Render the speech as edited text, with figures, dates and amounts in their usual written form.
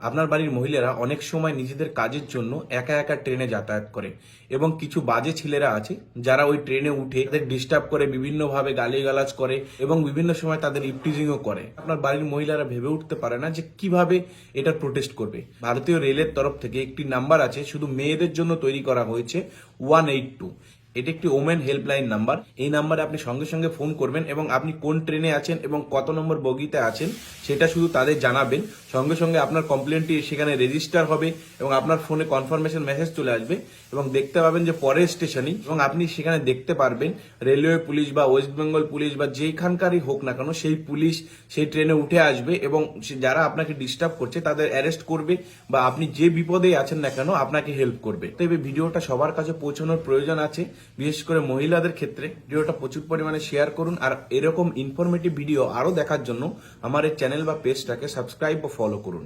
আপনার বাড়ির মহিলারা অনেক সময় নিজেদের কাজের জন্য একা একা ট্রেনে যাতায়াত করে এবং কিছু বাজে ছেলেরা আছে যারা ওই ট্রেনে উঠে তাদের ডিস্টার্ব করে, বিভিন্নভাবে গালিগালাজ করে এবং বিভিন্ন সময় তাদের ইপটিজিংও করে। আপনার বাড়ির মহিলারা ভেবে উঠতে পারে না যে কিভাবে এটা প্রোটেস্ট করবে। ভারতীয় রেলের তরফ থেকে একটি নাম্বার আছে, শুধু মেয়েদের জন্য তৈরি করা হয়েছে, 182। এটি একটি ওমেন হেল্পলাইন নাম্বার। এই নাম্বারে আপনি সঙ্গে সঙ্গে ফোন করবেন এবং আপনি কোন ট্রেনে আছেন এবং কত নম্বর বগিতে আছেন সেটা শুধু তাদের জানাবেন। সঙ্গে সঙ্গে আপনার কমপ্লেনটি সেখানে রেজিস্টার হবে এবং আপনার ফোনে কনফার্মেশন মেসেজ চলে আসবে এবং দেখতে পাবেন যে পরের স্টেশনই, এবং আপনি সেখানে দেখতে পারবেন রেলওয়ে পুলিশ বা ওয়েস্ট বেঙ্গল পুলিশ বা যেইখানকারই হোক না কেন সেই পুলিশ সেই ট্রেনে উঠে আসবে এবং যারা আপনাকে ডিস্টার্ব করছে তাদের অ্যারেস্ট করবে বা আপনি যে বিপদে আছেন না কেন আপনাকে হেল্প করবে। তো এই ভিডিওটা সবার কাছে পৌঁছানোর প্রয়োজন আছে, বিশেষ করে মহিলাদের ক্ষেত্রে। ভিডিওটা প্রচুর পরিমাণে শেয়ার করুন, আর এরকম ইনফরমেটিভ ভিডিও আরো দেখার জন্য আমার এই চ্যানেল বা পেজটাকে সাবস্ক্রাইব বা ফলো করুন।